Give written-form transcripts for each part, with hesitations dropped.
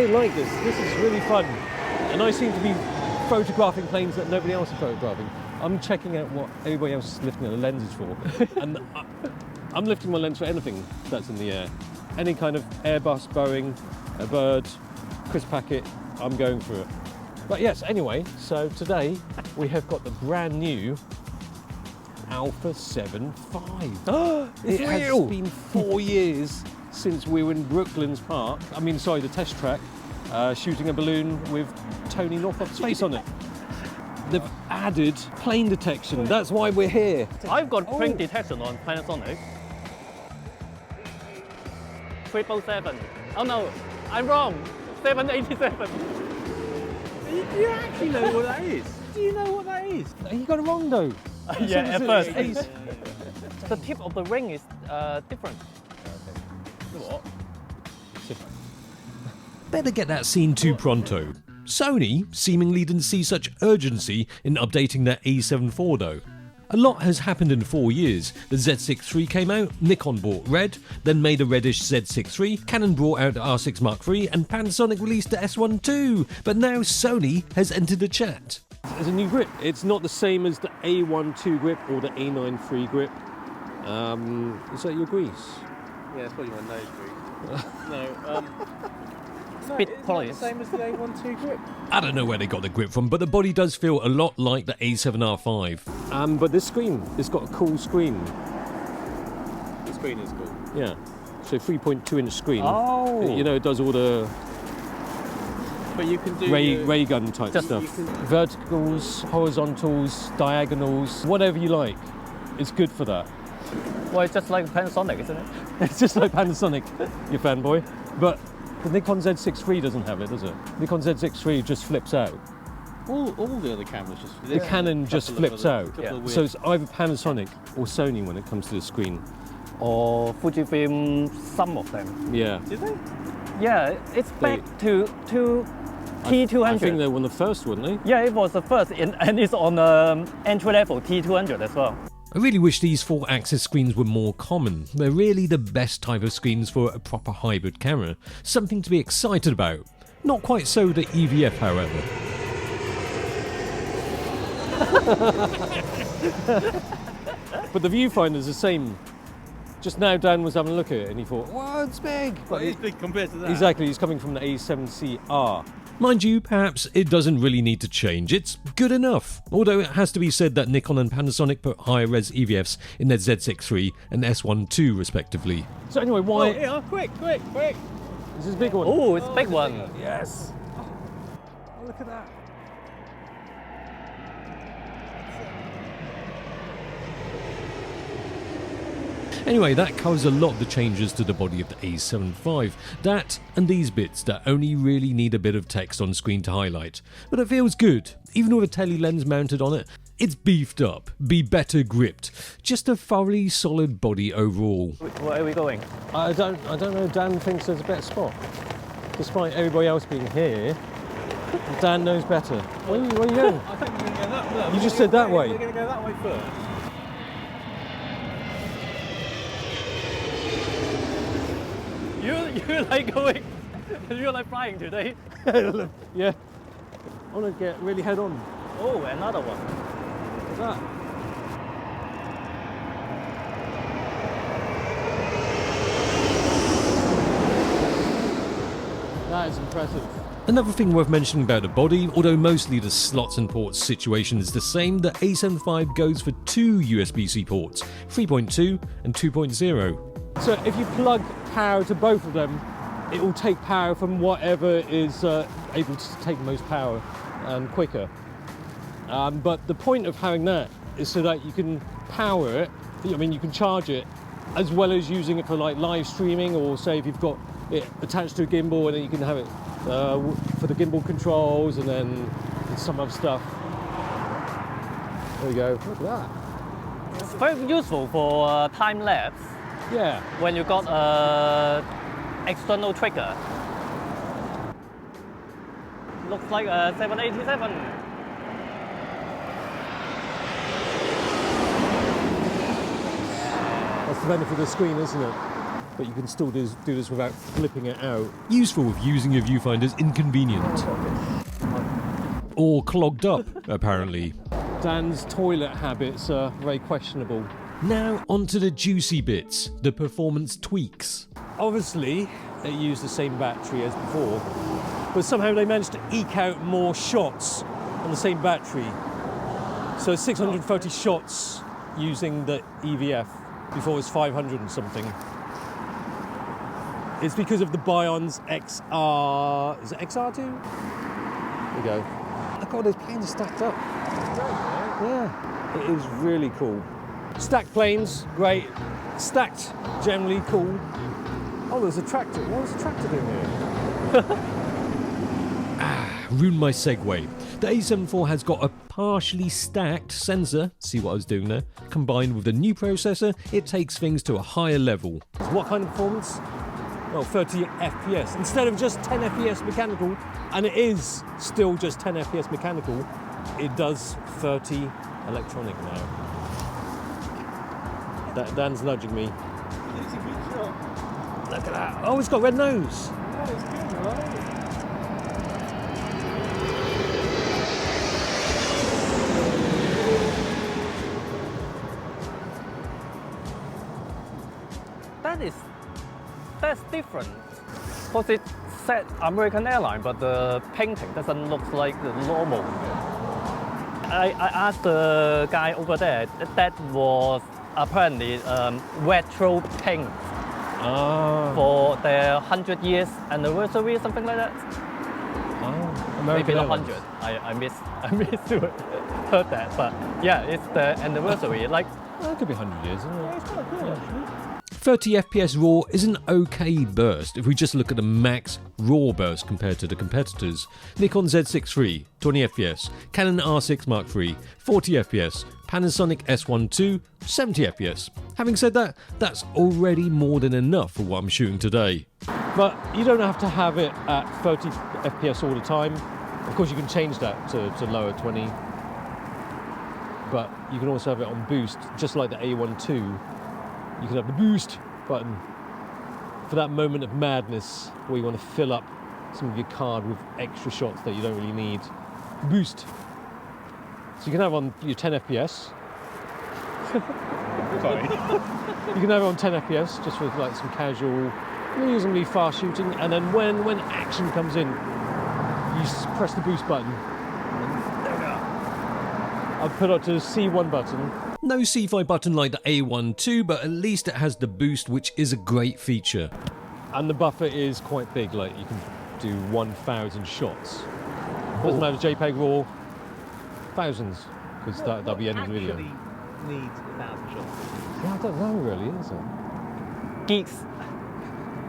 I like this. This is really fun. And I seem to be photographing planes that nobody else is photographing. I'm checking out what everybody else is lifting their lenses for. And I'm lifting my lens for anything that's in the air. Any kind of Airbus, Boeing, a bird, crisp packet, I'm going for it. But yes, anyway, so today we have got the brand new Alpha 7.5. It's real! It has been 4 years since we were in Brooklands Park, the test track, shooting a balloon with Tony Norfolk's face on it. They've added plane detection, that's why we're here. I've got plane detection on Panasonic. 777. Oh no, I'm wrong. 787. Do you actually know what that is? Do you know what that is? You got it wrong though. Yeah, at first. The tip of the ring is different. What? Better get that seen too pronto. Sony seemingly didn't see such urgency in updating their A7 IV though. A lot has happened in 4 years. The Z6 III came out, Nikon bought Red, then made a reddish Z6 III, Canon brought out the R6 Mark III, and Panasonic released the S1 II. But now Sony has entered the chat. There's a new grip. It's not the same as the A1 II grip or the A9 III grip. Is that your grease? Yeah, it's probably my nose grease. No, Bit polished. Same as the A1 II grip. I don't know where they got the grip from, but the body does feel a lot like the A7R5. But this screen, it's got a cool screen. The screen is cool. Yeah, so 3.2-inch screen. Oh. It does all the But you can do ray gun type stuff. Verticals, horizontals, diagonals, whatever you like. It's good for that. Well, it's just like Panasonic, isn't it? It's just like Panasonic, you fanboy. But the Nikon Z6 III doesn't have it, does it? Nikon Z6 III just flips out. all the other cameras just. The Canon just flips out. Yeah. So it's either Panasonic or Sony when it comes to the screen. Or Fujifilm, some of them. Yeah. Did they? Yeah, it's back to T200. I think they were the first, weren't they? Yeah, it was the first, and it's on entry level T200 as well. I really wish these 4-axis screens were more common. They're really the best type of screens for a proper hybrid camera. Something to be excited about. Not quite so the EVF, however. But the viewfinder's the same. Just now Dan was having a look at it and he thought, wow, it's big. Well, it's big compared to that. Exactly, he's coming from the A7CR. Mind you, perhaps it doesn't really need to change. It's good enough. Although it has to be said that Nikon and Panasonic put higher res EVFs in their Z6 III and S1 II respectively. So anyway, why... Oh, yeah, quick! This is a big one. Oh, it's a big one. Yes. Oh, look at that. Anyway, that covers a lot of the changes to the body of the A7 V. That and these bits that only really need a bit of text on screen to highlight. But it feels good. Even with a tele lens mounted on it, it's beefed up, be better gripped. Just a thoroughly solid body overall. Where are we going? I don't know, Dan thinks there's a better spot. Despite everybody else being here, Dan knows better. Where are you going? I think we're going to go that way. You just said that way. We're going to go that way first. You're like going, you're like flying today. Yeah. I want to get really head on. Oh, another one. What's that? That is impressive. Another thing worth mentioning about the body, although mostly the slots and ports situation is the same, the A7 V goes for 2 USB-C ports, 3.2 and 2.0. So if you plug power to both of them, it will take power from whatever is able to take the most power and quicker. But the point of having that is so that you can power it, you can charge it, as well as using it for like live streaming, or say if you've got it attached to a gimbal and then you can have it for the gimbal controls and then some other stuff. There we go, look at that. It's very useful for time lapse. Yeah. When you got external trigger. Looks like a 787. That's the benefit of the screen, isn't it? but you can still do this without flipping it out. Useful if using your viewfinder's inconvenient. Or clogged up, apparently. Dan's toilet habits are very questionable. Now onto the juicy bits, the performance tweaks. Obviously, it used the same battery as before, but somehow they managed to eke out more shots on the same battery. So 630 shots using the EVF, before it was 500 and something. It's because of the Bion's XR... Is it XR2? There you go. Look at all those planes are stacked up. Yeah, it is really cool. Stacked planes, great. Stacked, generally cool. Oh, there's a tractor. What was the tractor doing here? Ruined my segue. The A74 has got a partially stacked sensor, see what I was doing there, combined with the new processor, it takes things to a higher level. What kind of performance? Well, 30 FPS. Instead of just 10 FPS mechanical, and it is still just 10 FPS mechanical, it does 30 electronic now. Dan's nudging me. It's a good shot. Look at that. Oh, it's got red nose. Yeah, it's good, right? That's different. Because it said American airline, but the painting doesn't look like the normal. I asked the guy over there, that was apparently retro paint for their 100 years anniversary, something like that. Maybe not 100. I missed to heard that, but yeah, it's the anniversary. Like, That could be 100 years, isn't it? It's quite cool, actually. 30 FPS RAW is an okay burst if we just look at the max RAW burst compared to the competitors. Nikon Z6 III, 20 FPS, Canon R6 Mark III, 40 FPS, Panasonic S1 II, 70 FPS. Having said that, that's already more than enough for what I'm shooting today. But you don't have to have it at 30 FPS all the time. Of course, you can change that to lower 20. But you can also have it on boost, just like the A1 II. You can have the boost button for that moment of madness where you want to fill up some of your card with extra shots that you don't really need. Boost. So you can have on your 10 FPS. Sorry. You can have it on 10 FPS just with like some casual, reasonably fast shooting, and then when action comes in, you press the boost button. And there we go. I'll put it to the C1 button. No C5 button like the A1 II, but at least it has the boost, which is a great feature. And the buffer is quite big, like you can do 1,000 shots. Doesn't matter JPEG RAW, thousands, because that'll be ending the video. Actually needs 1,000 shots. Yeah, I don't know really, is it? geeks.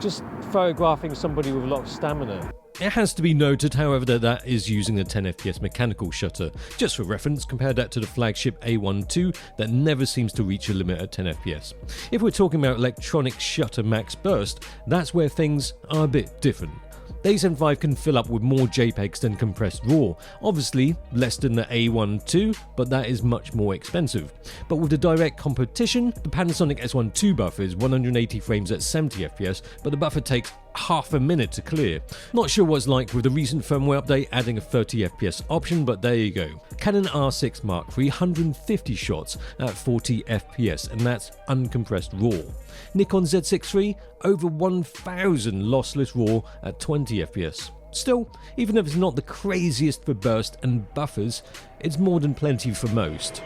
Just photographing somebody with a lot of stamina. It has to be noted, however, that that is using a 10 FPS mechanical shutter. Just for reference, compare that to the flagship A1 II that never seems to reach a limit at 10 FPS. If we're talking about electronic shutter max burst, that's where things are a bit different. The A75 can fill up with more JPEGs than compressed RAW, obviously less than the A1 II, but that is much more expensive. But with the direct competition, the Panasonic S1 II buffer is 180 frames at 70 FPS, but the buffer takes half a minute to clear. Not sure what it's like with the recent firmware update adding a 30 FPS option, but there you go. Canon R6 Mark III, 150 shots at 40 FPS, and that's uncompressed RAW. Nikon Z6 III, over 1,000 lossless RAW at 20 FPS. Still, even if it's not the craziest for burst and buffers, it's more than plenty for most.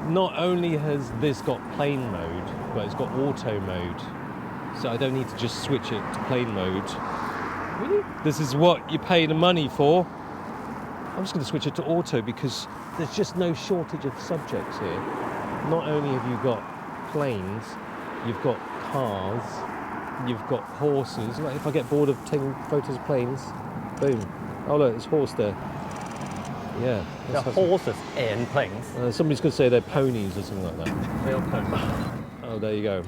Not only has this got plane mode, but it's got auto mode. So I don't need to just switch it to plane mode. Really? This is what you pay the money for. I'm just going to switch it to auto because there's just no shortage of subjects here. Not only have you got planes, you've got cars, you've got horses. Like if I get bored of taking photos of planes, boom. Oh look, there's a horse there. Yeah. The horses and planes. Somebody's going to say they're ponies or something like that. They are ponies. Oh, there you go.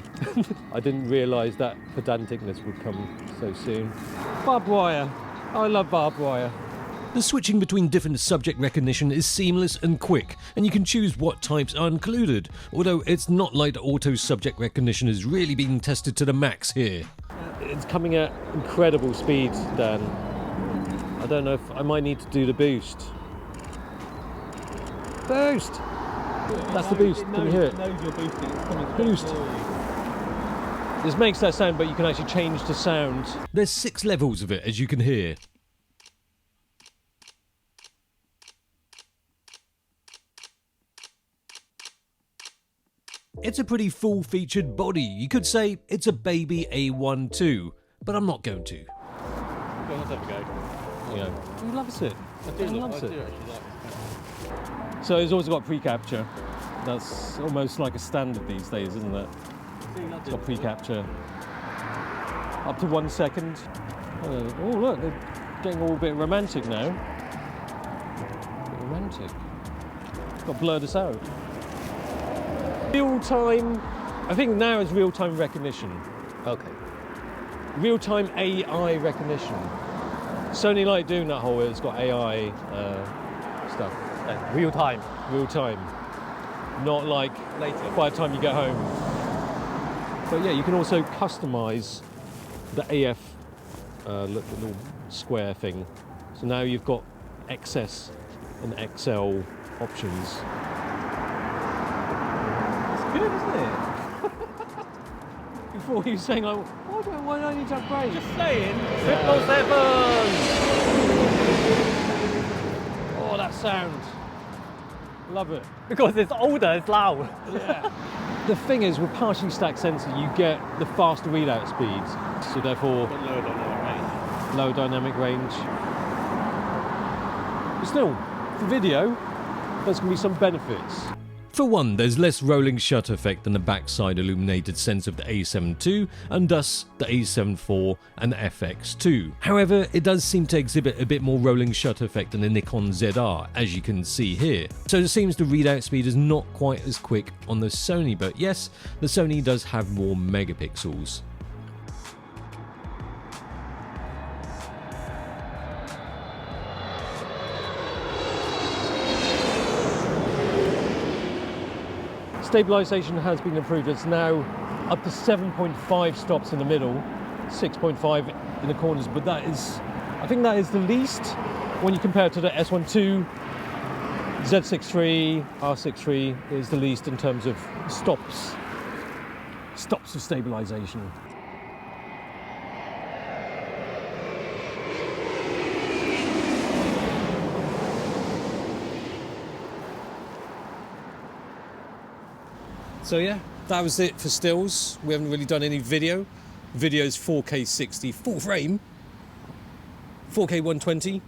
I didn't realise that pedanticness would come so soon. Barbed wire. I love barbed wire. The switching between different subject recognition is seamless and quick, and you can choose what types are included, although it's not like the auto subject recognition is really being tested to the max here. It's coming at incredible speeds, Dan. I don't know if I might need to do the boost. Boost! That's the boost. Can you hear it? It knows you're boosting. It's coming Boost. for you. This makes that sound, but you can actually change the sound. There's 6 levels of it, as you can hear. It's a pretty full-featured body. You could say it's a baby A1 too, but I'm not going to. Go on, let's have a go. You know, he loves it. I do He love loves I it. do actually like this. So it's also got pre-capture. That's almost like a standard these days, isn't it? It's got pre-capture. Up to 1 second. Oh look, they're getting all a bit romantic now. A bit romantic. Got to blur this out. Real-time, I think now is real-time recognition. Okay. Real-time AI recognition. Sony like doing that whole, it's got AI stuff. Real time. Real-time. Not like Later. by the time you get home. But yeah, you can also customize the AF little square thing. So now you've got XS and XL options. It's good, isn't it? Before you were saying like, why don't I need to upgrade? Just saying. 777! Oh, that sound. Love it. Because it's older, it's loud. Yeah. The thing is, with partially stacked sensor, you get the faster readout speeds. So therefore, But lower dynamic range. low dynamic range. But still, for video, there's going to be some benefits. For one, there's less rolling shutter effect than the backside illuminated sensor of the A7 II and thus the A7 IV and FX2. However, it does seem to exhibit a bit more rolling shutter effect than the Nikon ZR, as you can see here. So it seems the readout speed is not quite as quick on the Sony, but yes, the Sony does have more megapixels. Stabilization has been improved. It's now up to 7.5 stops in the middle, 6.5 in the corners, but that is, I think that is the least when you compare it to the S1 II, Z6 III, R6 III is the least in terms of stops of stabilization. So yeah, that was it for stills. We haven't really done any video. Video's 4K 60 full frame, 4K 120,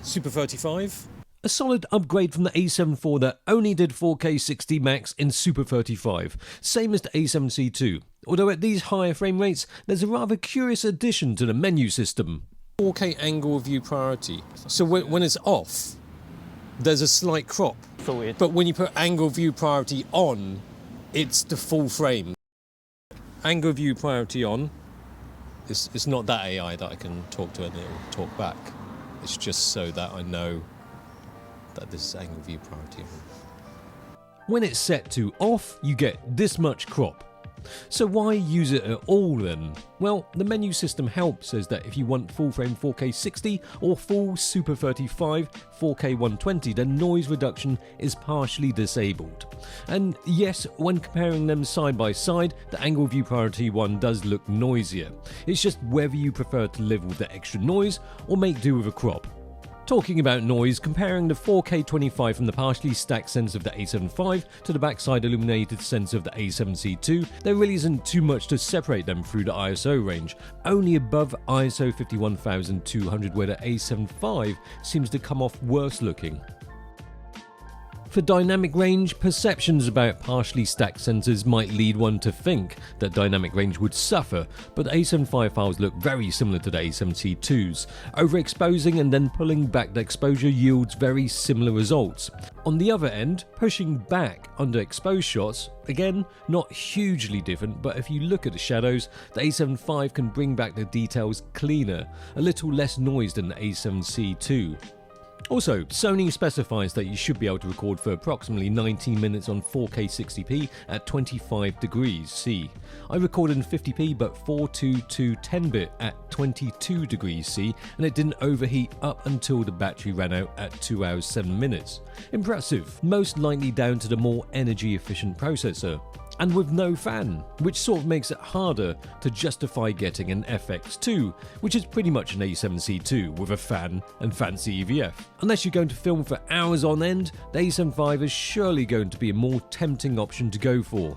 Super 35. A solid upgrade from the A7 IV that only did 4K 60 max in Super 35, same as the A7C II. Although at these higher frame rates, there's a rather curious addition to the menu system. 4K angle view priority. So when it's off, there's a slight crop. So it, But when you put angle view priority on, it's the full frame. Angle view priority on, it's not that AI that I can talk to and it'll talk back. It's just so that I know that this is angle view priority on. When it's set to off, you get this much crop. So why use it at all then? Well, the menu system help says that if you want full frame 4K 60 or full Super 35 4K 120, then noise reduction is partially disabled. And yes, when comparing them side by side, the angle view priority one does look noisier. It's just whether you prefer to live with the extra noise or make do with a crop. Talking about noise, comparing the 4K 25 from the partially stacked sensor of the A7 V to the backside illuminated sensor of the A7C II, there really isn't too much to separate them through the ISO range, only above ISO 51200 where the A7 V seems to come off worse looking. For dynamic range, perceptions about partially stacked sensors might lead one to think that dynamic range would suffer, but the A7 V files look very similar to the A7C2s. Overexposing and then pulling back the exposure yields very similar results. On the other end, pushing back under exposed shots, again, not hugely different, but if you look at the shadows, the A7 V can bring back the details cleaner, a little less noise than the A7C2. Also, Sony specifies that you should be able to record for approximately 19 minutes on 4K 60p at 25 degrees C. I recorded in 50p but 422 10-bit at 22 degrees C, and it didn't overheat up until the battery ran out at 2 hours 7 minutes. Impressive, most likely down to the more energy efficient processor. And with no fan, which sort of makes it harder to justify getting an FX2, which is pretty much an A7C2 with a fan and fancy EVF. Unless you're going to film for hours on end, the A7 V is surely going to be a more tempting option to go for.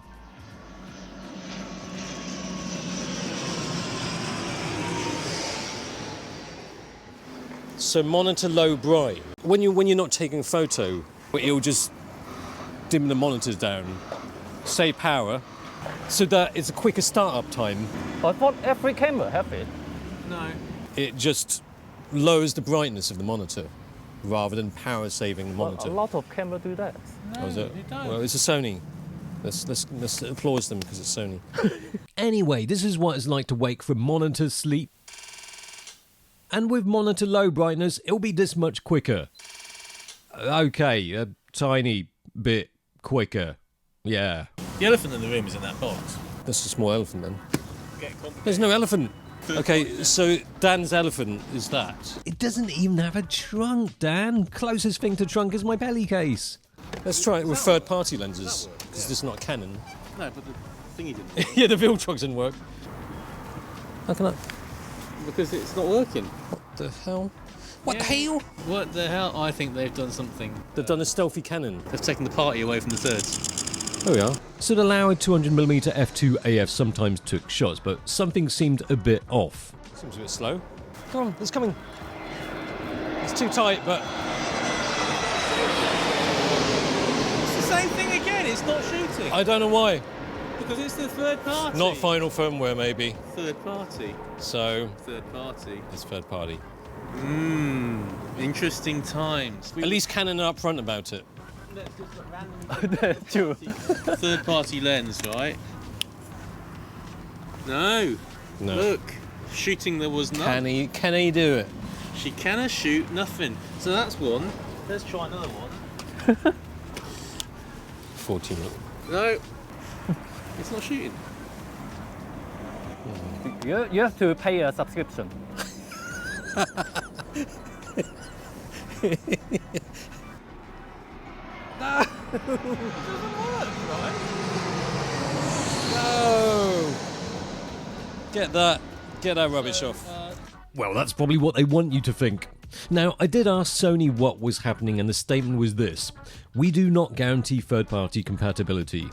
So monitor low bright. When you're not taking a photo, it'll just dim the monitors down. Say power, so that it's a quicker startup time. I thought every camera have it. No. It just lowers the brightness of the monitor rather than power saving the monitor. A lot of camera do that. No, Oh, is it? they don't. Well, it's a Sony. Let's applaud them because it's Sony. Anyway, this is what it's like to wake from monitor sleep. And with monitor low brightness, it'll be this much quicker. Okay, a tiny bit quicker. Yeah. The elephant in the room is in that box. That's a small elephant then. Get complicated. There's no elephant. Okay, so Dan's elephant is that. It doesn't even have a trunk, Dan. Closest thing to trunk is my belly case. Let's try it with third-party lenses because this is not Canon. No, but the thingy didn't work. Yeah, the Viltrox didn't work. How can I? Because it's not working. What the hell? What the hell? What the hell? I think they've done something. They've done a stealthy Canon. They've taken the party away from the thirds. Oh yeah. So the lowered 200mm f2 AF sometimes took shots, but something seemed a bit off. Seems a bit slow. Come on, it's coming. It's too tight, but It's the same thing again. It's not shooting. I don't know why. Because it's the third party. Not final firmware, maybe. Third party. So Third party. it's third party. Interesting times. At least Canon are upfront about it. True. Third party lens, right? No. No. Look. Shooting there was none. Can he do it? She cannot shoot nothing. So that's one. Let's try another one. 14. No. It's not shooting. You have to pay a subscription. No. Get that rubbish off. Well, that's probably what they want you to think. Now, I did ask Sony what was happening, and the statement was this: we do not guarantee third-party compatibility.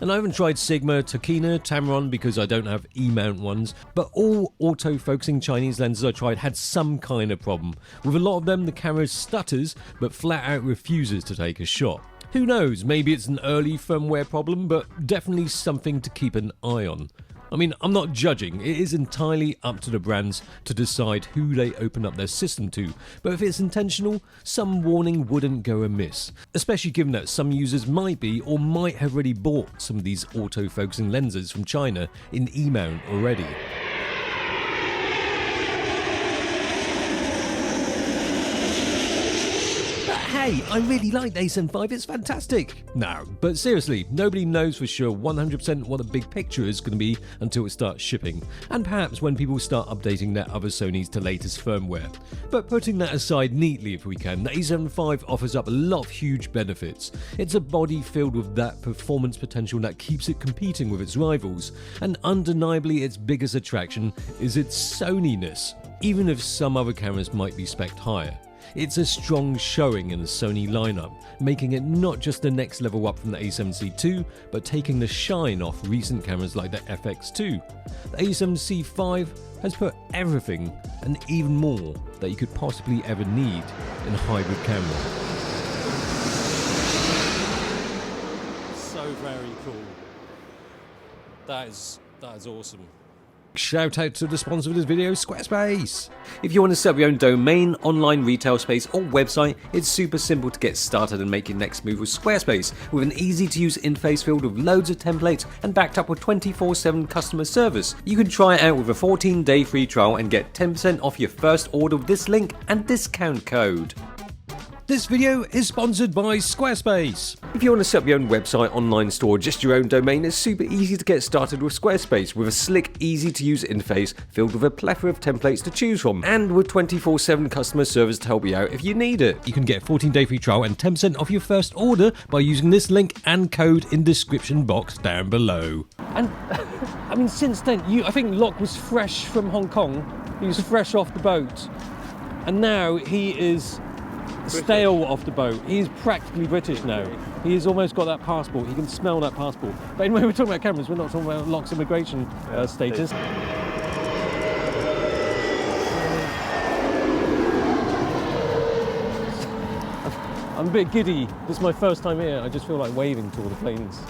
And I haven't tried Sigma, Tokina, Tamron because I don't have E-mount ones, but all auto-focusing Chinese lenses I tried had some kind of problem. With a lot of them, the camera stutters, but flat out refuses to take a shot. Who knows, maybe it's an early firmware problem, but definitely something to keep an eye on. I mean, I'm not judging, it is entirely up to the brands to decide who they open up their system to, but if it's intentional, some warning wouldn't go amiss, especially given that some users might be or might have already bought some of these auto-focusing lenses from China in E-mount already. Hey, I really like the A7 V, it's fantastic. No, but seriously, nobody knows for sure 100% what the big picture is going to be until it starts shipping, and perhaps when people start updating their other Sonys to latest firmware. But putting that aside neatly if we can, the A7 V offers up a lot of huge benefits. It's a body filled with that performance potential that keeps it competing with its rivals, and undeniably its biggest attraction is its Sony-ness, even if some other cameras might be spec'd higher. It's a strong showing in the Sony lineup, making it not just the next level up from the A7C2, but taking the shine off recent cameras like the FX2. The A7C5 has put everything and even more that you could possibly ever need in a hybrid camera. very cool. That is awesome. Shout out to the sponsor of this video, Squarespace. If you want to set up your own domain, online retail space or website, it's super simple to get started and make your next move with Squarespace, with an easy to use interface filled with loads of templates and backed up with 24/7 customer service. You can try it out with a 14-day free trial and get 10% off your first order with this link and discount code. This video is sponsored by Squarespace. If you want to set up your own website, online store, or just your own domain, it's super easy to get started with Squarespace with a slick, easy to use interface filled with a plethora of templates to choose from and with 24/7 customer service to help you out if you need it. You can get a 14-day free trial and 10% off your first order by using this link and code in description box down below. And I mean, since then, I think Locke was fresh from Hong Kong. He was fresh off the boat, and now he is stale off the boat. He's practically British now. He's almost got that passport. He can smell that passport. But anyway, we're talking about cameras. We're not talking about Locke's immigration status. I'm a bit giddy. This is my first time here. I just feel like waving to all the planes.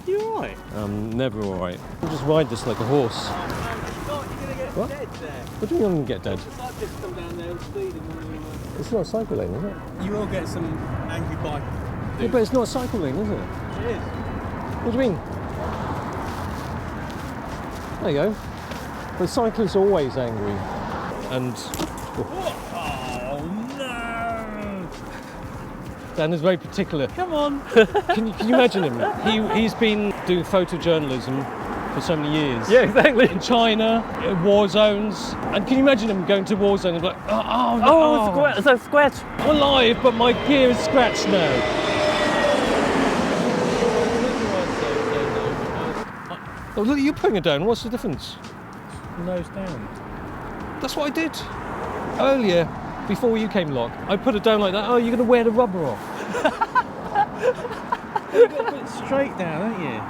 You alright? I'm never all right. I'll just ride this like a horse. What? Dead there. What do you mean I'm going to get dead? The cyclists come down there and speed and It's not a cycle lane, is it? you will get some angry bike. Yeah, but it's not a cycle lane, is it? It is. What do you mean? There you go. But cyclists are always angry. And Oh no! Dan is very particular. Come on! Can you imagine him? He's been doing photojournalism for so many years. Yeah, exactly. In China, in war zones. And can you imagine him going to war zone and be like, It's a scratch. I'm alive, but my gear is scratched now. Oh, look, you're putting it down. What's the difference? Nose down. That's what I did earlier, before you came, Locke. I put it down like that. Oh, you're going to wear the rubber off. You've got to put it straight down, haven't you?